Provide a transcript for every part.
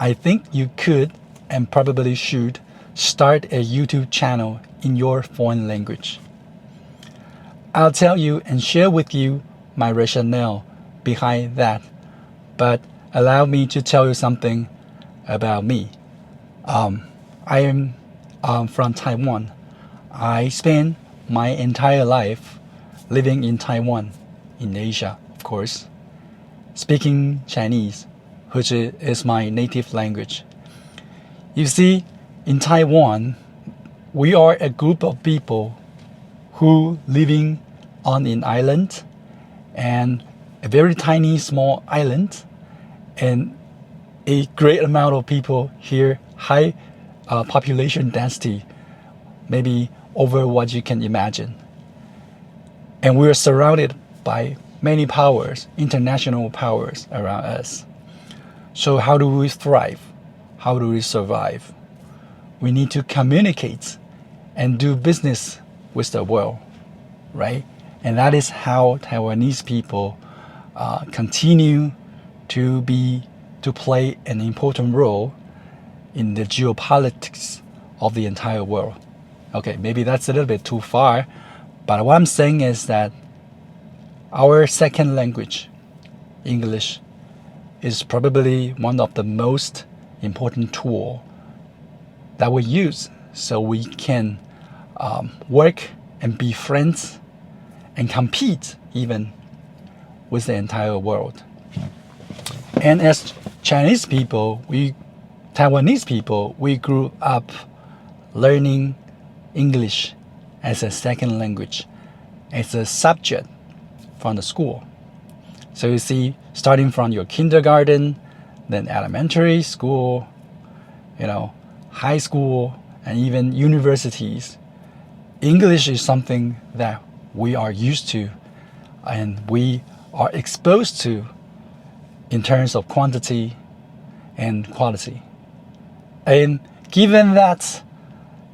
I think you could and probably should start a YouTube channel in your foreign language. I'll tell you and share with you my rationale behind that, but allow me to tell you something about me. I am from Taiwan. I spent my entire life living in Taiwan, in Asia, of course, speaking Chinese, which is my native language. You see, in Taiwan, we are a group of people who living on an island, and a very tiny small island, and a great amount of people here, high population density, maybe over what you can imagine. And we're surrounded by many powers, international powers around us. So how do we thrive? How do we survive? We need to communicate and do business with the world, right? And that is how Taiwanese people continue to play an important role in the geopolitics of the entire world. Okay, maybe that's a little bit too far, but what I'm saying is that our second language, English, is probably one of the most important tools that we use so we can work and be friends and compete even with the entire world. And as Chinese people, Taiwanese people, we grew up learning English as a second language, as a subject from the school. So you see, starting from your kindergarten, then elementary school, high school, and even universities, English is something that we are used to and we are exposed to in terms of quantity and quality. And given that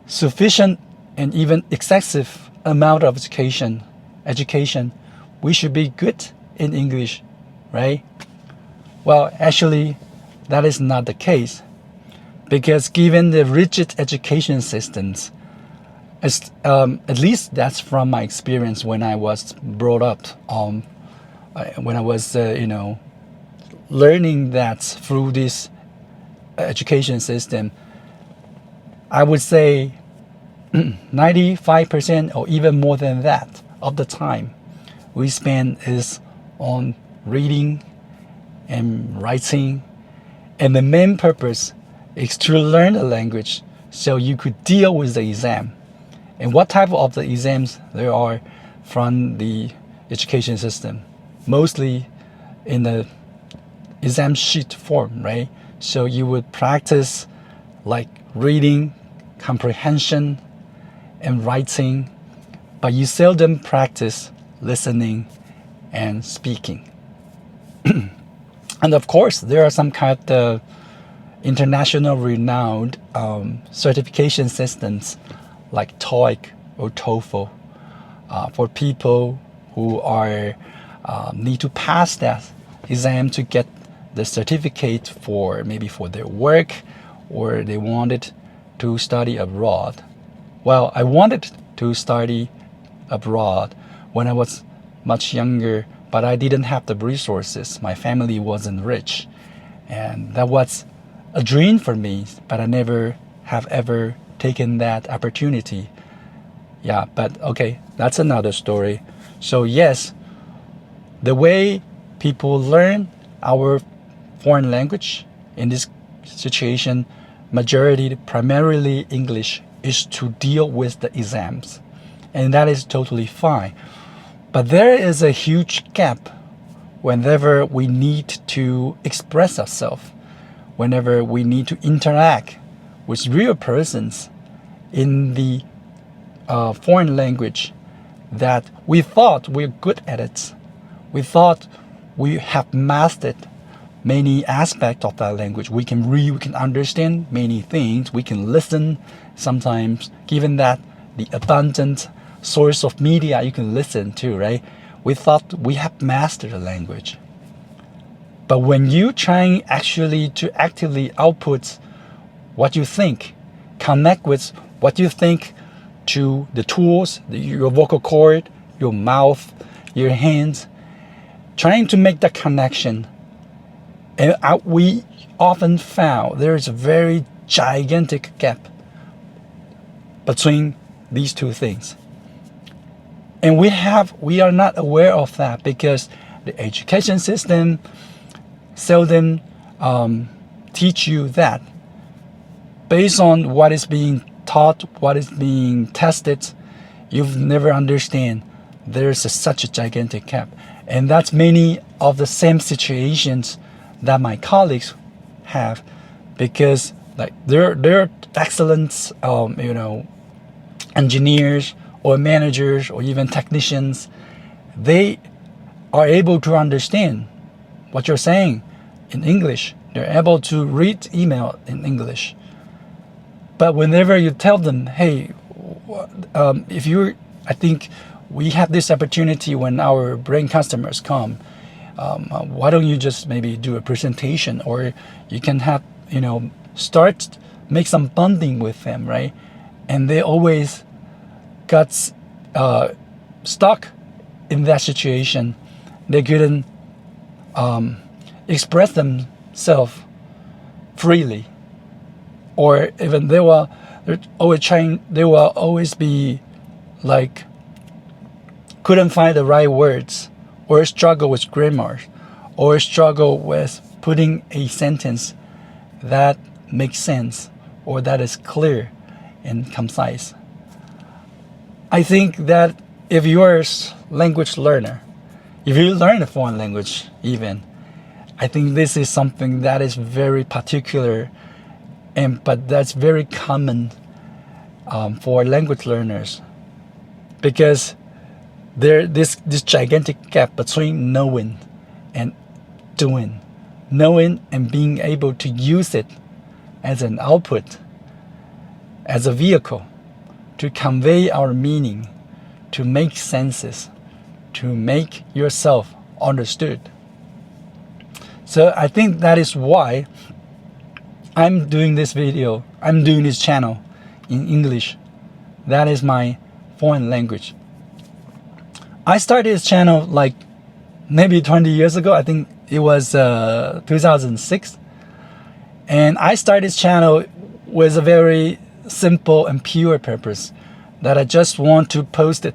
sufficient and even excessive amount of education, we should be good in English, right? Well, actually, that is not the case, because given the rigid education systems, at least that's from my experience when I was brought up, when I was, learning that through this education system, I would say 95% or even more than that of the time we spend is on reading and writing, and the main purpose is to learn the language so you could deal with the exam. And what type of the exams there are from the education system? Mostly in the exam sheet form, right? So you would practice like reading, comprehension, and writing, but you seldom practice listening and speaking. And of course, there are some kind of international renowned certification systems like TOEIC or TOEFL for people who are need to pass that exam to get the certificate for maybe for their work, or they wanted to study abroad. Well, I wanted to study abroad when I was much younger, but I didn't have the resources. My family wasn't rich, and that was a dream for me, but I never have ever taken that opportunity. Yeah, but okay, that's another story. So yes, the way people learn our foreign language in this situation, primarily English, is to deal with the exams. And that is totally fine. But there is a huge gap whenever we need to express ourselves, whenever we need to interact with real persons in the foreign language that we thought we're good at it. We thought we have mastered many aspects of that language. We can read, we can understand many things, we can listen sometimes, given that the abundant source of media you can listen to, right? We thought we have mastered the language. But when you trying actually to actively output what you think, connect with what you think to the tools, your vocal cord, your mouth, your hands, trying to make that connection. And we often found there is a very gigantic gap between these two things. And we are not aware of that because the education system seldom teach you that. Based on what is being taught, what is being tested, you've never understand there's such a gigantic gap. And that's many of the same situations that my colleagues have, because like they're excellent engineers or managers or even technicians. They are able to understand what you're saying in English. They're able to read email in English. But whenever you tell them, hey, I think we have this opportunity when our brain customers come. Why don't you just maybe do a presentation, or you can have, make some bonding with them, right? And they always got stuck in that situation. They couldn't express themselves freely, or even they will always be like couldn't find the right words, or struggle with grammar, or struggle with putting a sentence that makes sense or that is clear and concise. I think that if you're a language learner, if you learn a foreign language even, I think this is something that is very particular, but that's very common for language learners, because this gigantic gap between knowing and doing, knowing and being able to use it as an output, as a vehicle to convey our meaning, to make senses, to make yourself understood. So I think that is why I'm doing this video, I'm doing this channel in English. That is my foreign language. I started this channel like maybe 20 years ago. I think it was 2006. And I started this channel with a very simple and pure purpose, that I just want to post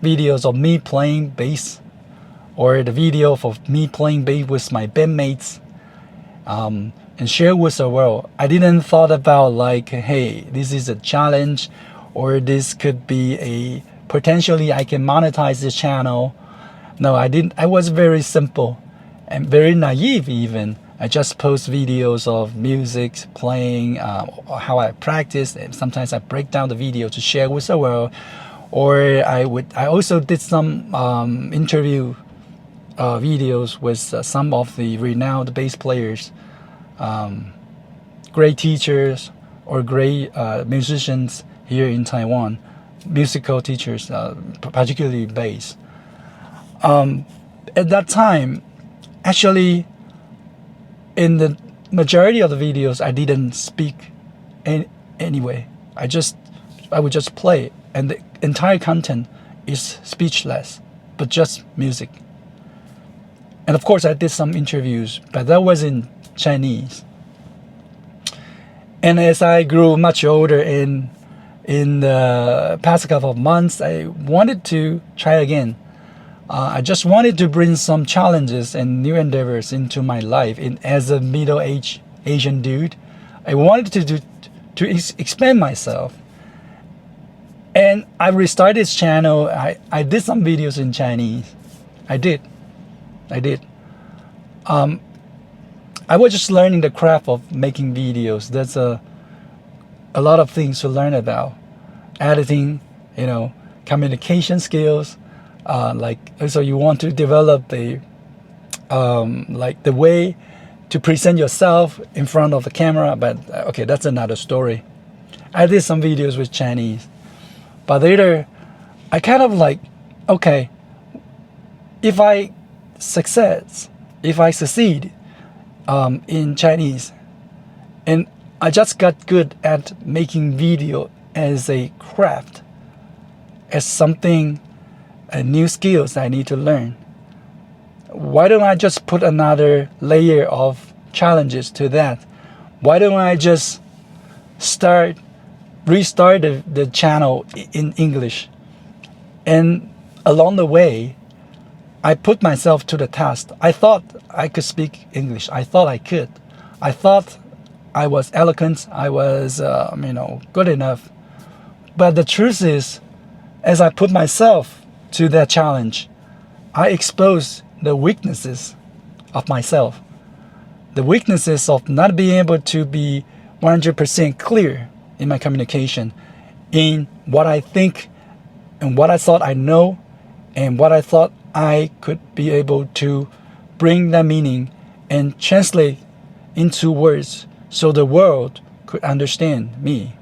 videos of me playing bass, or the video of me playing bass with my bandmates, and share with the world. I didn't thought about like, hey, this is a challenge, or this could be a potentially I can monetize this channel. No, I didn't. I was very simple and very naive even. I just post videos of music playing, how I practice, and sometimes I break down the video to share with the world. Or I also did some interview videos with some of the renowned bass players, great teachers or great musicians here in Taiwan, musical teachers, particularly bass. At that time, actually, in the majority of the videos, I didn't speak anyway. I would just play, and the entire content is speechless, but just music. And of course, I did some interviews, but that was in Chinese. And as I grew much older in the past couple of months, I wanted to try again. I just wanted to bring some challenges and new endeavors into my life. As a middle-aged Asian dude, I wanted to expand myself. And I restarted this channel. I did some videos in Chinese. I did. I was just learning the craft of making videos. That's a lot of things to learn about. Editing, communication skills. So you want to develop the way to present yourself in front of the camera. But okay, that's another story. I did some videos with Chinese, but later I kind of like, okay, if I succeed, in Chinese, and I just got good at making video as a craft, as something, new skills I need to learn. Why don't I just put another layer of challenges to that? Why don't I just restart the channel in English? And along the way, I put myself to the task. I thought I could speak English. I thought I could. I thought I was eloquent. I was, good enough. But the truth is, as I put myself to that challenge, I exposed the weaknesses of myself. The weaknesses of not being able to be 100% clear in my communication, in what I think and what I thought I know, and what I thought I could be able to bring that meaning and translate into words so the world could understand me.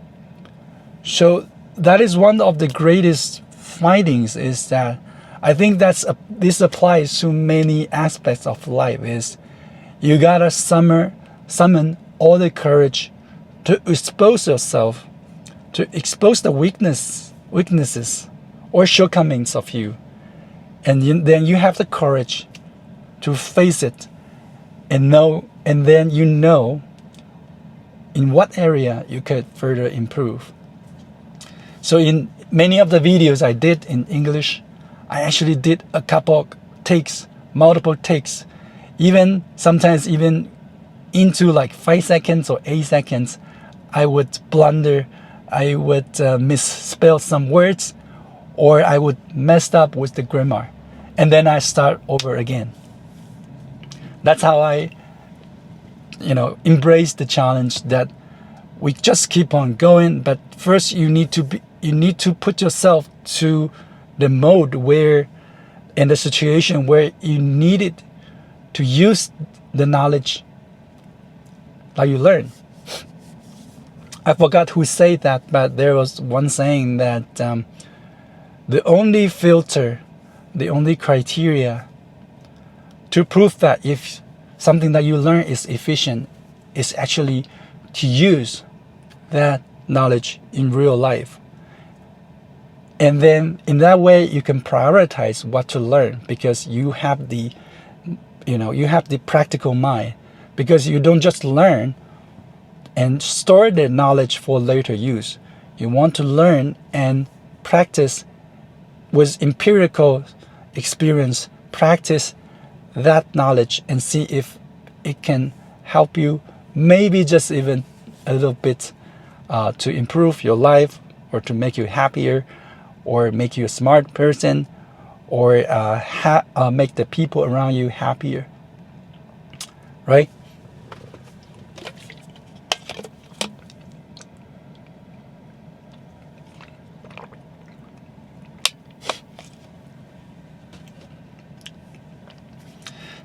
So that is one of the greatest findings, is that I think this applies to many aspects of life, is you gotta summon all the courage to expose yourself, to expose the weaknesses or shortcomings of you. And then you have the courage to face it and then you know in what area you could further improve. So in many of the videos I did in English, I actually did a couple takes, multiple takes, sometimes even into like 5 seconds or 8 seconds. I would blunder, I would misspell some words, or I would mess up with the grammar, and then I start over again. That's how I, embrace the challenge, that we just keep on going. But first, you need to put yourself to the mode where, in the situation where you needed to use the knowledge that you learn. I forgot who said that, but there was one saying that the only filter, the only criteria to prove that if something that you learn is efficient is actually to use that knowledge in real life. And then in that way, you can prioritize what to learn, because you have the practical mind, because you don't just learn and store the knowledge for later use. You want to learn and practice with empirical experience, practice that knowledge and see if it can help you, maybe just even a little bit, to improve your life, or to make you happier, or make you a smart person, or make the people around you happier, right?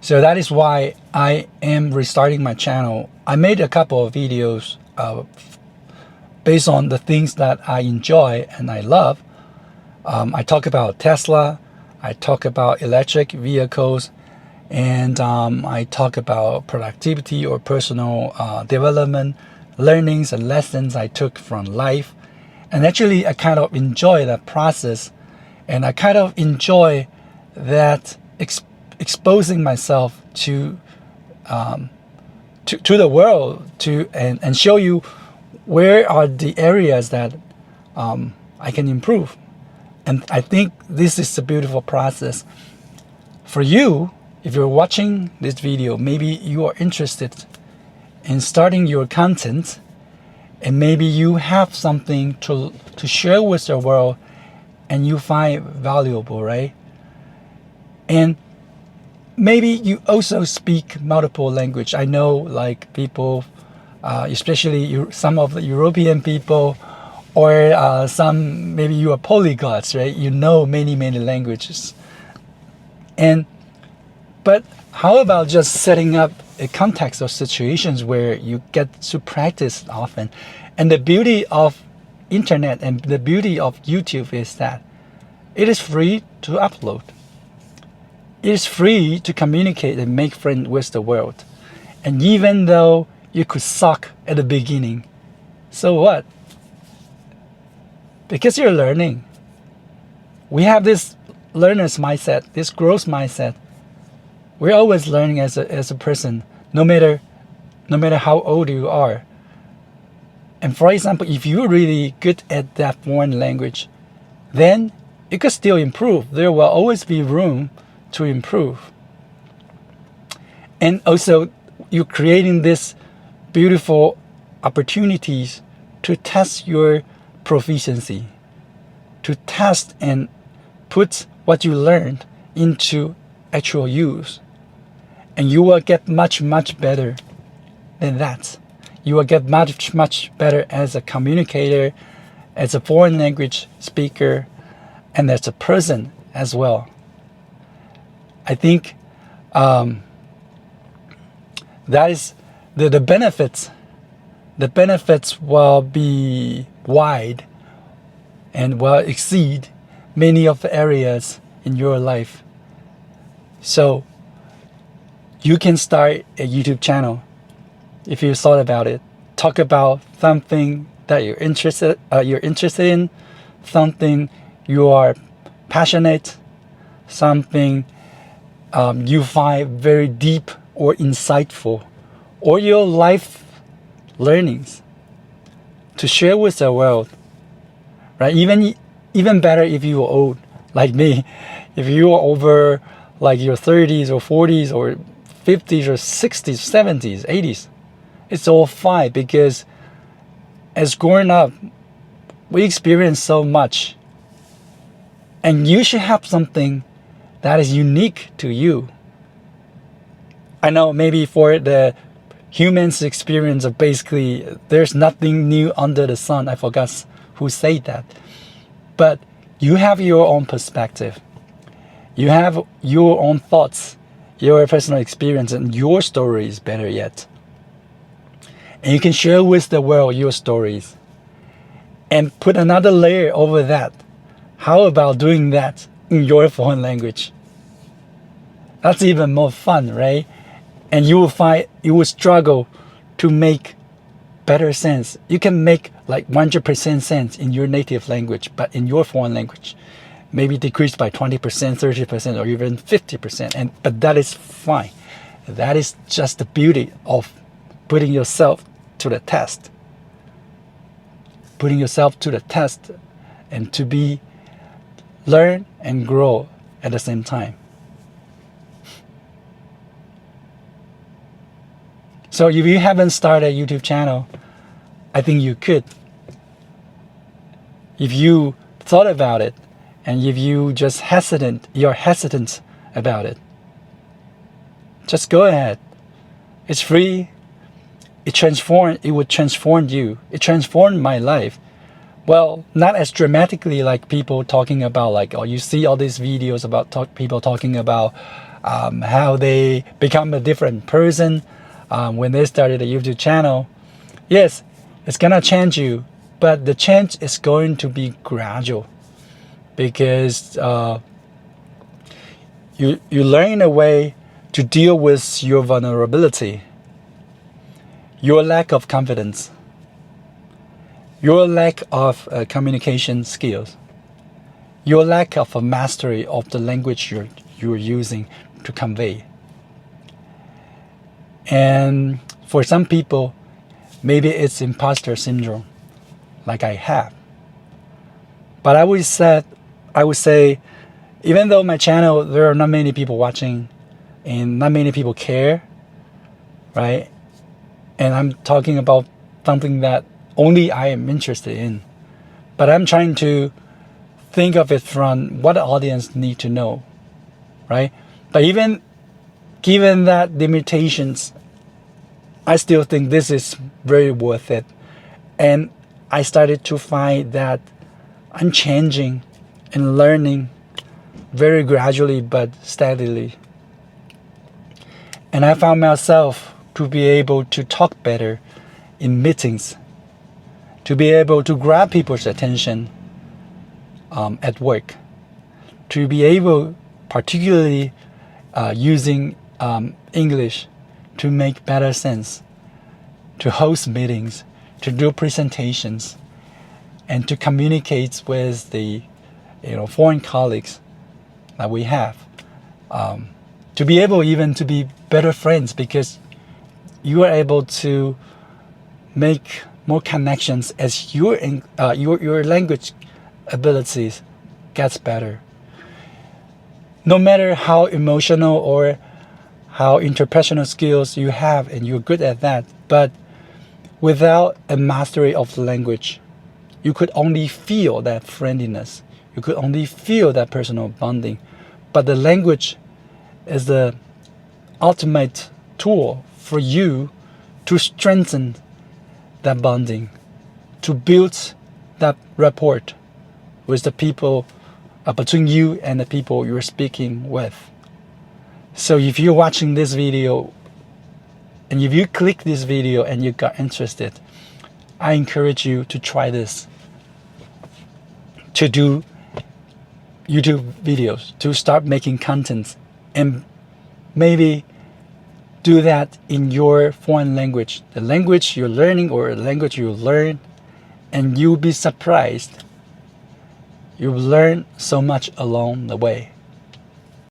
So that is why I am restarting my channel. I made a couple of videos based on the things that I enjoy and I love. I talk about Tesla, I talk about electric vehicles, and I talk about productivity or personal development, learnings and lessons I took from life. And actually, I kind of enjoy that process, and I kind of enjoy that exposing myself to the world, and show you where are the areas that I can improve. And I think this is a beautiful process. For you, if you're watching this video, maybe you are interested in starting your content, and maybe you have something to share with the world and you find valuable, right? And maybe you also speak multiple language. I know, like, people, especially some of the European people, or some, maybe you are polyglots, right? You know many languages. But how about just setting up a context or situations where you get to practice often? And the beauty of internet and the beauty of YouTube is that it is free to upload. It is free to communicate and make friends with the world. And even though you could suck at the beginning, so what? Because you're learning. We have this learner's mindset, this growth mindset. We're always learning as a person, no matter how old you are. And for example, if you're really good at that foreign language, then you could still improve. There will always be room to improve. And also, you're creating this beautiful opportunities to test your proficiency, to test and put what you learned into actual use. And you will get much, much better than that. You will get much, much better as a communicator, as a foreign language speaker, and as a person as well. I think that is the benefits. The benefits will be wide and will exceed many of the areas in your life. So you can start a YouTube channel if you thought about it. Talk about something that you're interested in, something you are passionate, something you find very deep or insightful, or your life learnings to share with the world, right? Even better if you are old, like me. If you are over like your 30s or 40s or 50s or 60s, 70s, 80s, it's all fine, because as growing up, we experience so much, and you should have something that is unique to you. I know maybe for the humans' experience of basically there's nothing new under the sun. I forgot who said that. But you have your own perspective. You have your own thoughts, your personal experience, and your story is better yet. And you can share with the world your stories and put another layer over that. How about doing that in your foreign language? That's even more fun, right? And you will find you will struggle to make better sense. You can make like 100% sense in your native language, but in your foreign language, maybe decreased by 20%, 30%, or even 50%. But that is fine. That is just the beauty of putting yourself to the test. Putting yourself to the test and to be learn and grow at the same time. So if you haven't started a YouTube channel, I think you could. If you thought about it, and if you're hesitant about it, just go ahead. It's free. It would transform you. It transformed my life. Well, not as dramatically like people talking about, like, oh, you see all these videos about people talking about how they become a different person when they started a YouTube channel. Yes, it's gonna change you, but the change is going to be gradual, because you learn a way to deal with your vulnerability, your lack of confidence, your lack of communication skills, your lack of a mastery of the language you're using to convey. And for some people, maybe it's imposter syndrome, like I have. But I would say, even though my channel, there are not many people watching and not many people care, right? And I'm talking about something that only I am interested in. But I'm trying to think of it from what the audience need to know, right? But even given that limitations, I still think this is very worth it. And I started to find that I'm changing and learning very gradually but steadily. And I found myself to be able to talk better in meetings, to be able to grab people's attention at work, to be able, particularly using English, to make better sense, to host meetings, to do presentations, and to communicate with the foreign colleagues that we have. To be able even to be better friends, because you are able to make more connections as your language abilities gets better. No matter how emotional or how interpersonal skills you have, and you're good at that, but without a mastery of the language, you could only feel that friendliness. You could only feel that personal bonding. But the language is the ultimate tool for you to strengthen that bonding, to build that rapport with the people, between you and the people you're speaking with. So if you're watching this video, and if you click this video and you got interested, I encourage you to try this, to do YouTube videos, to start making content, and maybe do that in your foreign language, the language you're learning or the language you learn, and you'll be surprised. You'll learn so much along the way.